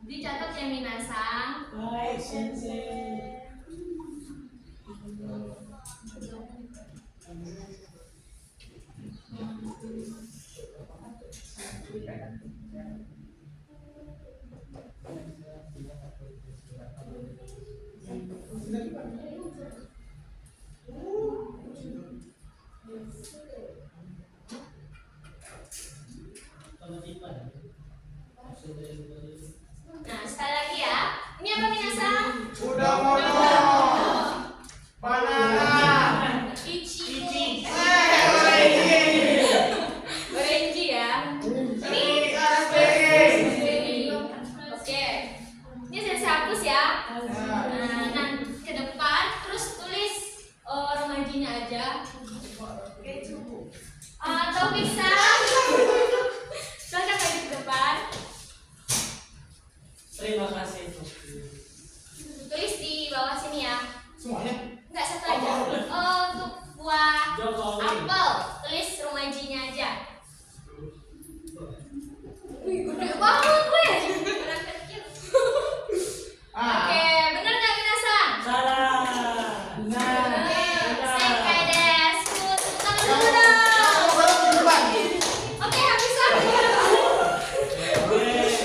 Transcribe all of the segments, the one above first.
Dicatat ya minasang. Baik, sensei. Nah, sekali lagi ya. Ini apa minasang? Kudamono. Banana. Ichi. Orange ya. Ini raspberry. Oke. Ini saya hapus ya. Nah, ke depan terus tulis remajinya aja. Atau bisa. Silakan lagi ke depan. Terima kasih. Tulis di bawah sini ya. Semuanya? Enggak, satu aja. Untuk buah apel, tulis rumajinya aja. Wih, gede banget gue. Beneran kecil. Oke, bener nggak minasang? Salah. Sekai desu. Tangan dulu dong. Oke, habis lagi. Tulis.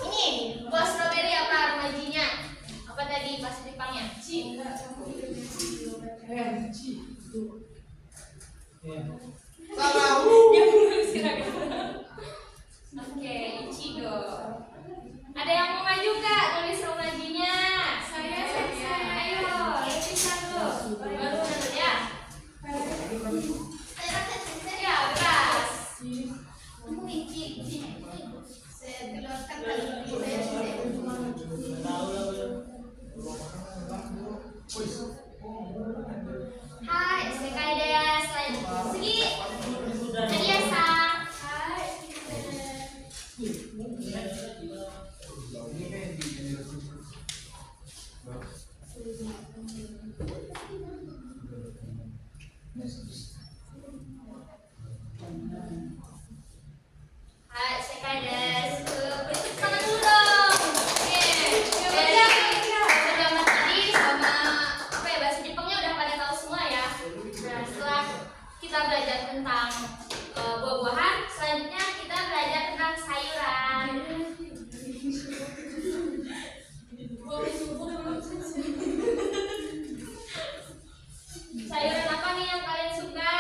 Ini buah strawberry apa rumajinya? Apa tadi pas Jepangnya? Salah. Dia belum silakan. Oke, Ichigo. Ada yang mau maju Kak? Tulis rumajinya. Saya. Ayo, lebih satu. Baru satu ya. Ya, beras. Kamu Ichi. Saya telurkan Hai, sekai desu. Segi. Jadi ya, Sang. Hai. Hai, sekai desu. Bertepuk tangan dulu dong. Oke. Jadi pertemuan tadi sama apa ya, bahasa Jepangnya udah pada tahu semua ya. Nah, setelah kita belajar tentang buah-buahan, selanjutnya kita belajar tentang sayuran. Sayuran apa nih yang kalian suka?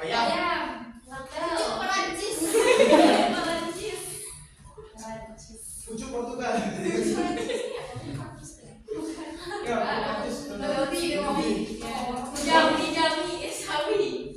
Ayam. Pucuk Perancis. Pucuk Portugal. Ya, Jambi, sawi.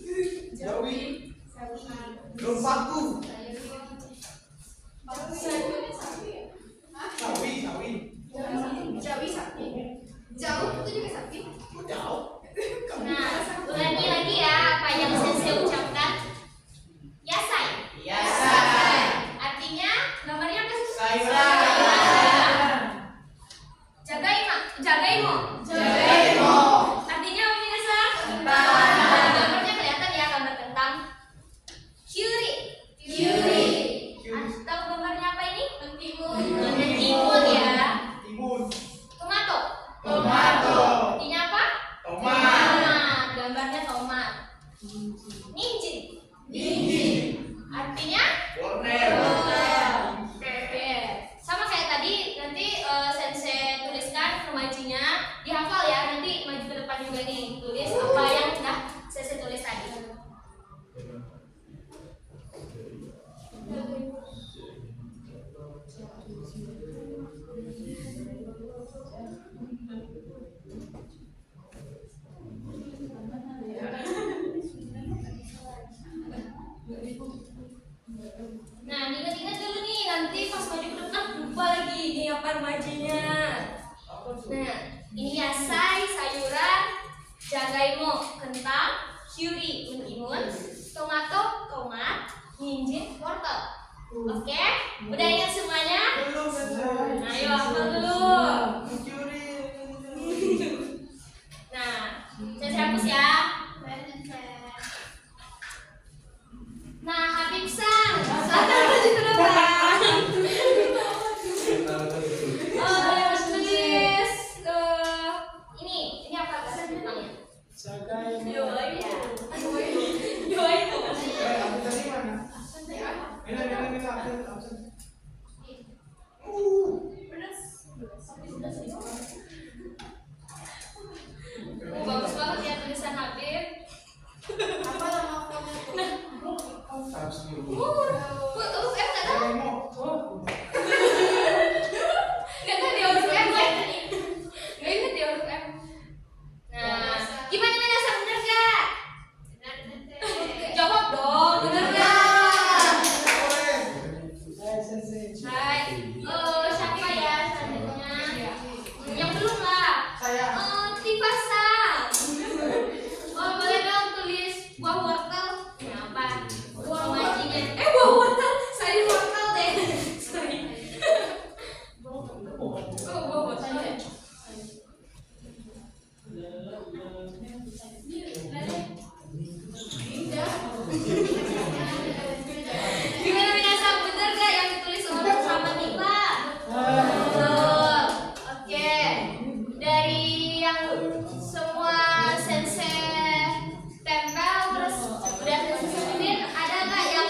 Ninjin. Artinya? Warner. Oke. Sama kayak tadi, nanti sensei tuliskan remajinya, dihafal ya. Nanti maju ke depan juga nih, tulis apa yang udah sensei tulis tadi. Nah, ingat-ingat dulu nih, nanti pas maju ke depan lupa lagi nih apa remajinya. Nah, ini yasai, sayuran, jagaimo, kentang, kyuri, mentimun, tomato, tomat, ninjin, wortel. Oke? Udah ingat semuanya? Belum, Sensei. Nah, ayo hafal dulu. Mencuri. Nah, saya hapus ya. Nah, Habib Sang, silakan maju ke depan. Yang tulis ini apa bahasa Jepangnya? Yoido. Yoido. Aku tadi mana? Ini absen. Bagus banget ya tulisan Habib. Apa nama fotonya? Huruf M nggak tahu? Oh. Nggak tahu dia huruf M nggak ingat dia huruf M. Nah, gimana Nasa, bener nggak? Jawab dong, bener nggak? Hai, siapa ya selanjutnya? Yang belum lah. Saya. Tifasa. Boleh dong tulis buah wortel. Nah, apa? Buah majinya. Buah wortel. Sayur wortel deh. Sorry. Buah wortel ya. Gimana Minasa, bener gak yang ditulis orang sama Tifa? Betul. Oke. Dari yang semua sensei tempel terus udah sensei sebutin, ada nggak yang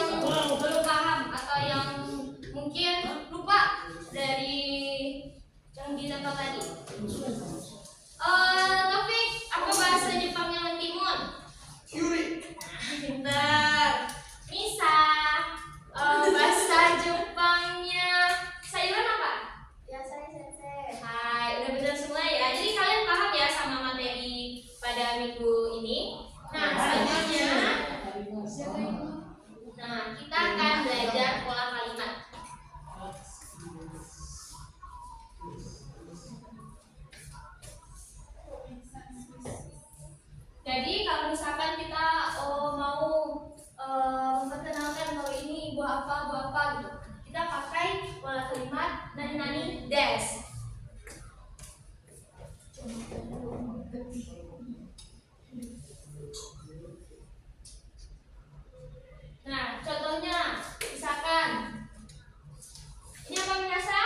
belum paham atau yang mungkin lupa dari yang ditempel tadi? Taufik, apa bahasa Jepangnya mentimun? Kyuri. Pintar. Nisa, bahasa Jepangnya sayuran apa? Ya saya sensei. Hai, udah bener semua ya. Jadi kalian paham ya sama materi pada minggu ini. Nah, selanjutnya, kita akan belajar pola kalimat. Jadi kalau misalkan kita mau memperkenalkan bahwa ini buah apa gitu, kita pakai pola kalimat nani des. Nah, contohnya misalkan ini apa biasa?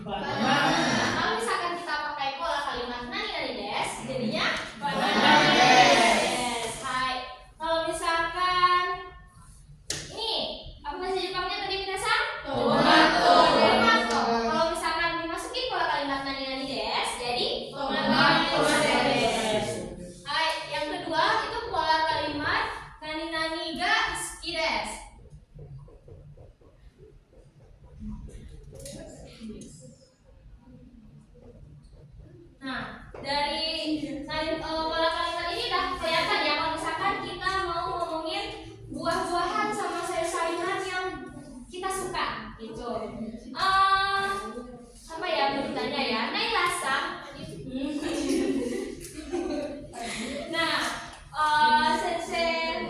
Nah, kalau misalkan kita pakai pola kalimat nani des, jadinya banana des. Hai. Kalau misalkan ini apa bahasa Jepangnya tadi biasa? Tomato. Kalau misalkan dimasukin pola kalimat nani des, jadi tomato des. Hai, yang kedua itu pola kalimat nani ga suki desu. Nah, dari pola kalimat ini udah kelihatan ya kalau misalkan kita mau ngomongin buah-buahan sama sayur-sayuran yang kita suka gitu. Apa ya beritanya ya? Nai rasa. Nah, sensei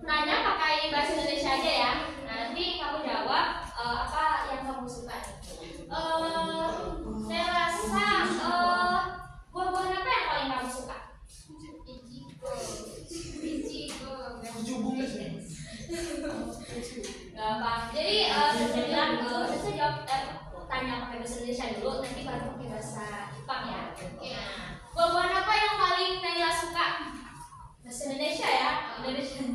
nanya pakai bahasa Indonesia aja ya. Nanti kamu jawab apa yang kamu suka. Saya rasa buah-buahan apa yang paling kamu suka? Tujuh bunga sih. Gak apa. Jadi saya bilang, saya jawab tanya pakai bahasa Indonesia dulu, nanti baru pakai bahasa Jepang ya. Nah, buah-buahan apa yang paling Naila suka? Bahasa Indonesia ya, Indonesia.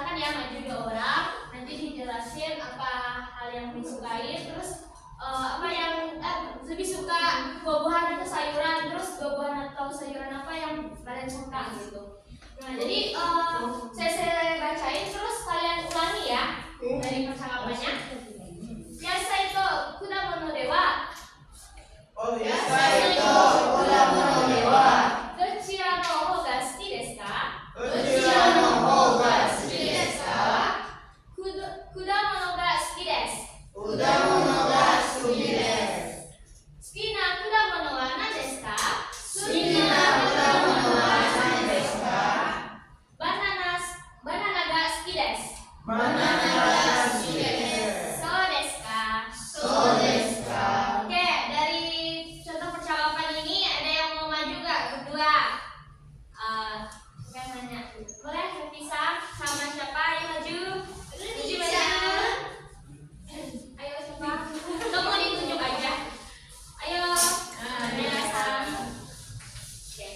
silakan ya maju 2 orang, nanti dijelasin apa hal yang disukai, terus apa yang lebih suka buah-buahan atau sayuran, terus buah-buahan atau sayuran apa yang kalian suka gitu. Nah jadi saya bacain terus kalian ulangi ya dari percakapannya. Yasaito kudamono dewa. Oh ya. Yasaito kudamono dewa. Dochira no hou ga suki desu ka? Dochira no hou ga suki desu ka? Kudamono ga suki desu. Kudamono ga suki desu. Suki na kudamono wa nan desu ka? Suki na kudamono wa nan desu ka? Banana ga suki desu. Banana ga suki desu. So desu ka? So desu ka? Oke, dari contoh percakapan ini ada yang mau maju gak berdua? Saya nanya, boleh berpisah sama siapa yang maju? Maju aja. Ayo siapa? Atau mau ditunjuk aja? Ayo. Biasa. Oke,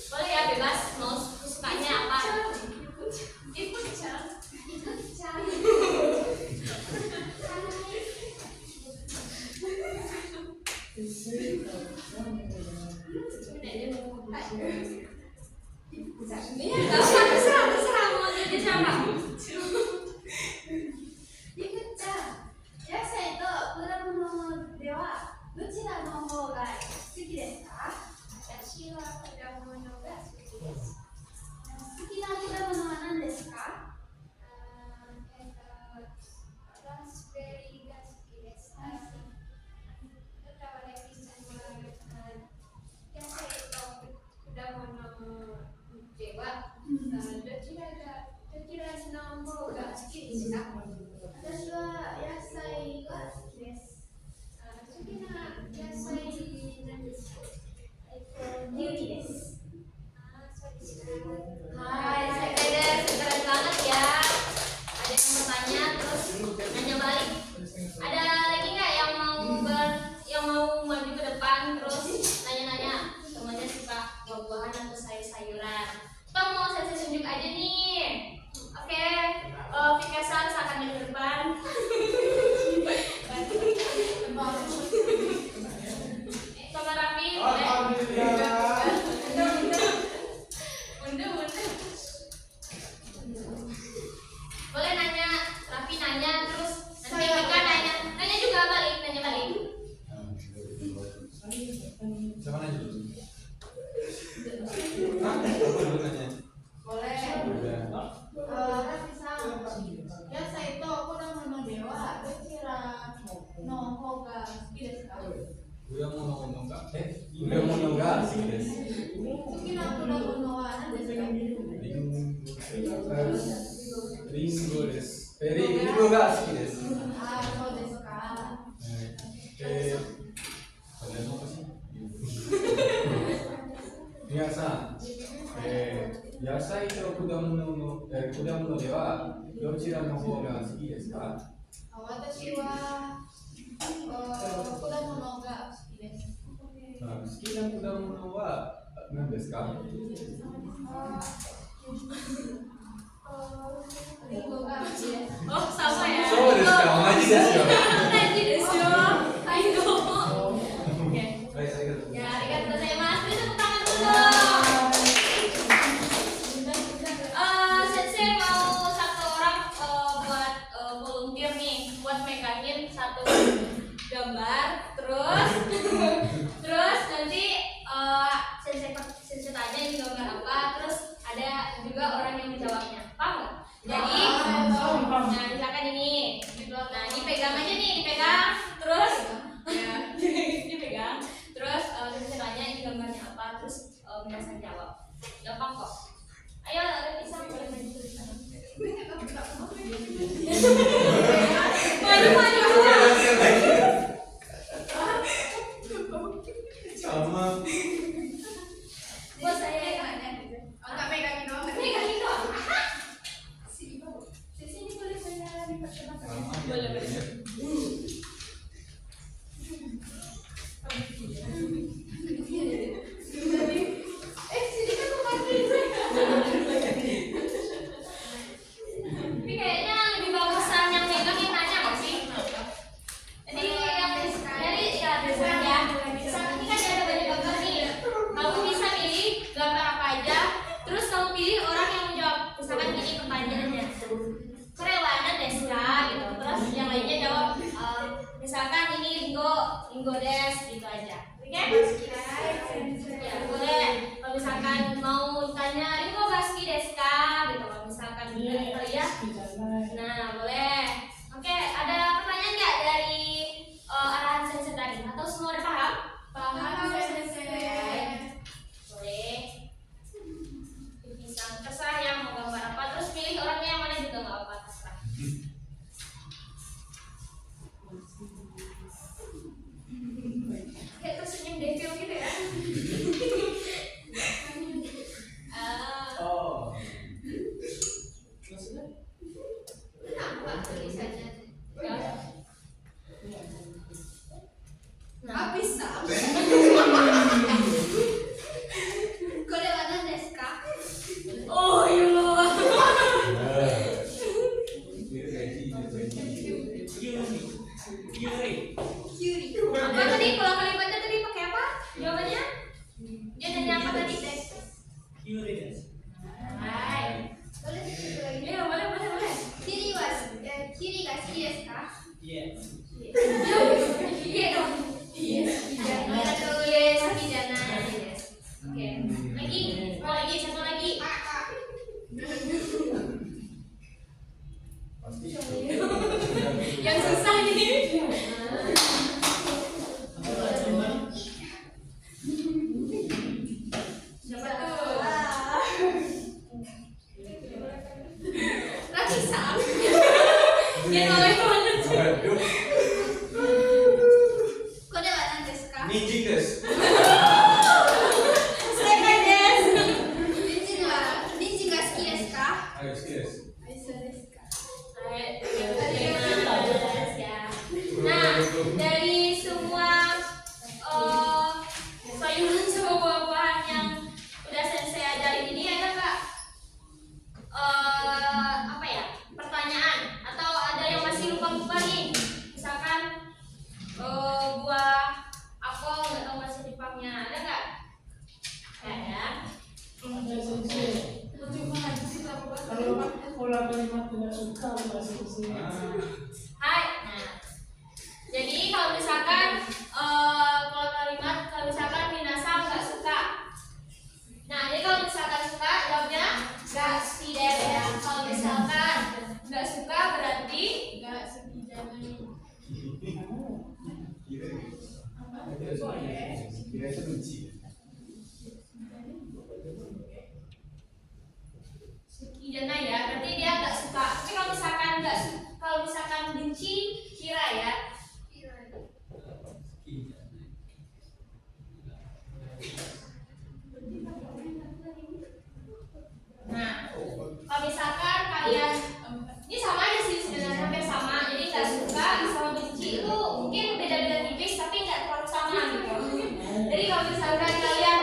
boleh ya bebas mau sukanya apa? Ikut terserah mau jadi siapa? Yasaito kudamono dewa. Dochira no hou ga suki desu ka? Yashi wa kudamono ga suki desu. Suki na kudamono wa nan desu ka? Raspberry ga suki desu. Yasaito kudamono dewa. Dochira no hou ga suki desu ka? 私は野菜が好きです。好きな野菜なんですか？キュウリです。そうですか。 Hai, saya Kades, keren banget ya. Ada yang bertanya terus nanya balik. Ada lagi nggak yang mau maju ke depan terus nanya-nanya temannya suka buah-buahan atau sayur-sayuran? Atau mau saya tunjuk aja nih? Oke, Pikasan akan maju ke depan. Sama Raffi, boleh? Alhamdulillah. Bunda. Boleh nanya, Raffi nanya terus nanti Mika nanya juga balik, nanya balik. Siapa nanya dulu? Apa dulu nanya? Boleh. Udah. Raffi-san, Yasaito kudamono dewa. Dochira no hou ga suki desu ka? 果物が好きです。好きな果物は何ですか？リンゴです。リンゴが好きです。そうですか。皆さん、野菜と果物ではどちらの方が好きですか？私は果物が好きです。好きな果物は何ですか？リンゴが好きです。 Oh, sama ya. そうですか、同じですよ。 Thank you desu. Ayo. Oke. Baik, arigatou. Ya, arigatou gozaimasu. Beri tepuk tangan dulu. Sensei mau satu orang buat volunteer nih, buat megangin satu gambar, terus nanti sensei tanya ini gambar apa, terus ada juga orang yang menjawabnya. Paham nggak? Jadi, nah misalkan ini, nah dipegang aja nih, dipegang, terus ya, dipegang, terus sensei tanya ini gambarnya apa, terus biasa jawab. Gampang kok. Ayo, bisa boleh maju ke sana. Maju. Sama. Buat saya Enggak pegangin doang. pegangin doang. Sini boleh saya dipercepat. Boleh. Sini kan kemarin. Nah, boleh. Oke, ada pertanyaan nggak dari arahan sensei tadi? Atau semua udah paham? Paham, Sensei. Boleh. Bisa terserah yang mau gambar apa. Terus pilih orangnya yang mana juga nggak apa-apa, terserah. Kayak tersenyum devil gitu ya. Oh. Nampak tulisannya. Nah, Bisa. Kode wa nan desu ka? oh iya loh. Kyuri. Apa tadi? Kalau kalimatnya tadi pakai apa? Jawabannya? Dia nanya apa tadi? Hai. Boleh satu lagi. Iya, boleh, boleh, boleh. Kiri ga suki desu ka? Iya dong. Kita tulis pidana. Oke. Lagi, mau lagi satu lagi. Yang susah nih. Siapa tuh? Lagi sam. Dia noleh banget. Kode wa nan desu ka? Ninjing desu. Selesai des. Ninjin ga suki desu ka? Ayo, suki desu. Aiso desu ka? Nah, dari semua sayuran sama buah-buahan yang udah sensei ajarin ini ada nggak apa ya pertanyaan atau ada yang masih lupa-lupa nih? Misalkan buah apel nggak tahu bahasa Jepangnya, ada nggak? Nggak ya? Kalau kalimat tidak suka bahasa Indonesia. Hai. Nah, jadi kalau misalkan kalau misalkan minasang nggak suka. Nah, jadi kalau misalkan suka jawabnya nggak tidak ya. Kalau misalkan nggak suka berarti Ga suki janai. Kira itu benci. suki jana ya. Berarti dia nggak suka. Tapi kalau misalkan benci kira ya. Nah, kalau misalkan kalian ini sama aja sih sebenarnya hampir sama. Jadi nggak suka sama benci itu mungkin beda-beda tipis tapi nggak terlalu sama gitu. Jadi kalau misalkan kalian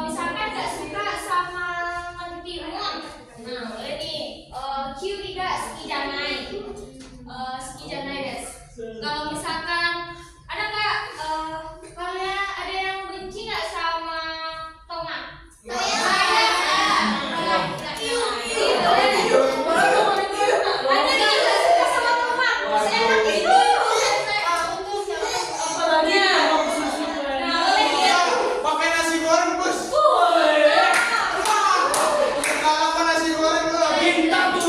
misalkan nggak suka sama mentimun, nah boleh nih kyuri ga suki janai, suki janai desu. Kalau misalkan ada nggak kalian ada yang benci nggak sama tomat? Pakai nasi goreng, Bos. Nggak apa nasi goreng lo. Bintang 7.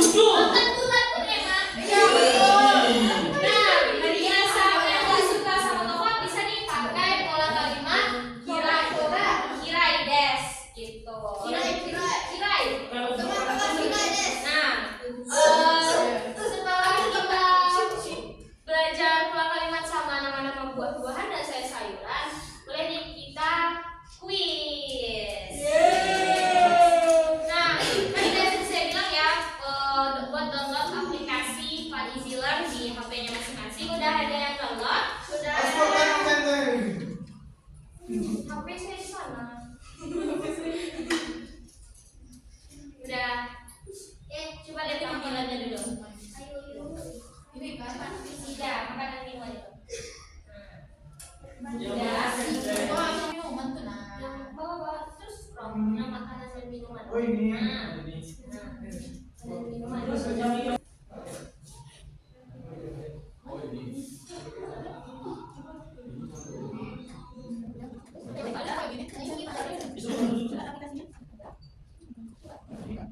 Setelah kita belajar pola kalimat sama nama-nama buah-buahan dan sayur-sayuran, boleh nih kita kuis. Nah, tadi saya bilang ya, buat download aplikasi Fun Easy Learn di HP-nya masing-masing. Udah ada yang download? Sudah Mas ada. bukan sensei. HP saya di sana. Udah. Coba lihat tampilannya dulu. Ini kapan? Tidak, makanan minuman itu. Minuman tuh nah. Yang bawa terus scroll yang makanan dan minuman. Oh, ini. Nah, dan minuman. Oh, ini.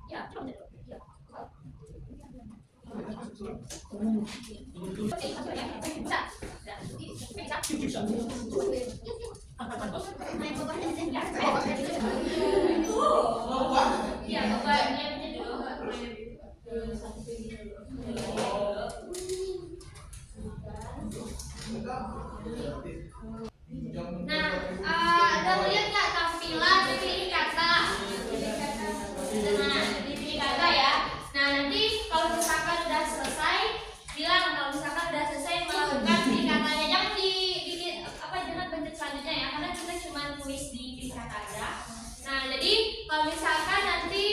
Ya, coba dulu. Ya. Iya, obatnya dulu. Nah, ada lihat nggak tampilan dipilih kata? Nah, dipilih kata ya. Nah, nanti kalau misalkan udah selesai, bilang kalau misalkan udah selesai melakukan pilih katanya. Jangan jangan pencet selanjutnya ya, karena kita cuma tulis di pilih kata aja. Nah, jadi kalau misalkan nanti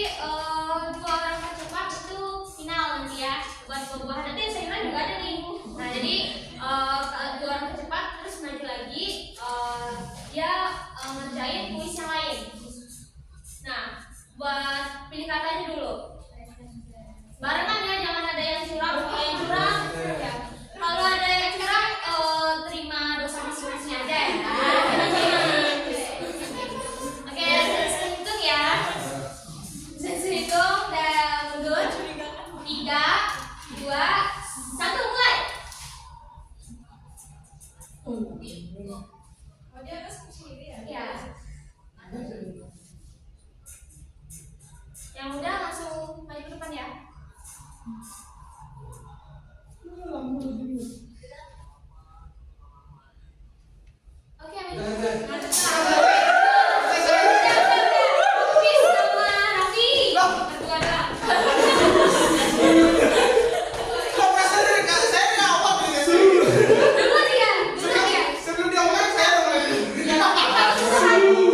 dua orang tercepat itu final nanti ya, buah-buahan nanti sayuran juga ada nih. Nah, jadi dua orang tercepat terus maju lagi, dia ngerjain kuis yang lain. Nah, buat pilih katanya dulu. Barengan ya, jangan ada yang curang. Kalau yang curang, ya. Kalau ada yang curang, terima dosa masing-masing aja ya. Oke, saya hitung ya. Saya hitung dan mundur. 3, 2, 1, mulai. Ya. Yang udah langsung maju ke depan ya. Oke, maju. Hafiz sama Raffi. Berdua. Kok perasaan dari kata saya nggak awal nih guys? Dulu dia. Sebelum dia ngomong saya dong lagi.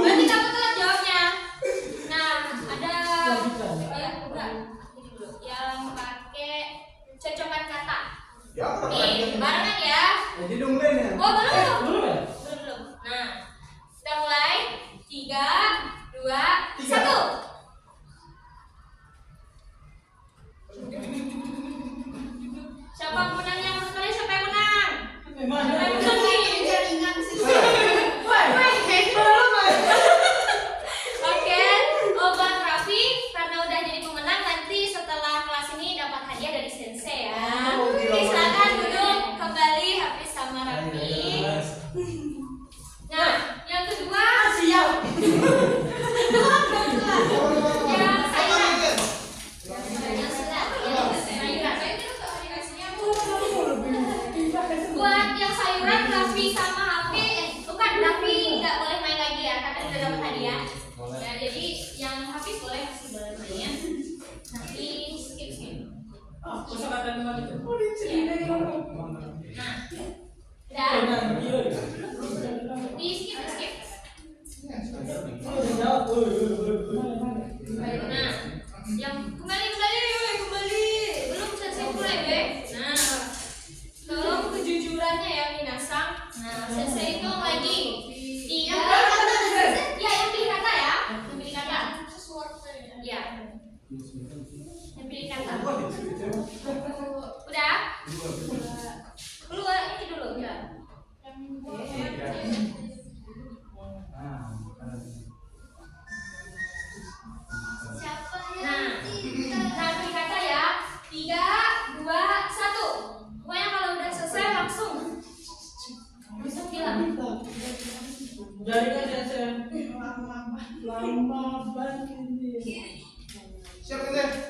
Berarti kamu telat jawabnya. Nah, ada ya udah. Ini dulu. Yang pakai cocokan kata. Ya, Nih, barengan ya. jadi nungguin ya. Oh, belum. Belum ya? Belum. Nah, kita mulai. 3, 2, 1. Siapa menangnya? Menurut kalian siapa yang menang? Memang. Siapa yang menang nih? Oke, buat Raffi karena udah jadi pemenang, nanti setelah kelas ini dapat hadiah dari sensei ya. Oke, silakan duduk kembali Hafiz sama Raffi. Nah, yang kedua Siap. yang sayuran. Yang sayuran. Buat yang sayuran Raffi sama Hafiz, bukan Raffi nggak boleh main lagi ya karena udah dapat hadiah. Ya, jadi yang Hafiz boleh masih boleh main. Nanti skip. Ah, kosakata lima itu. Nah, udah di skip. Nah, yang kembali. Belum selesai mulai, Be. Nah, tolong kejujurannya ya Minasang. Nah, selesai hitung lagi. 3. Ya, yang pilih kata ya. Yang pilih kata. Ya. Yang pilih kata. Udah? Keluar ini dulu ya. Nah, pilih kata ya. 3, 2, 1. Pokoknya kalau udah selesai langsung bilang. Jadi kan saya lama banget ini. Siap, Teh.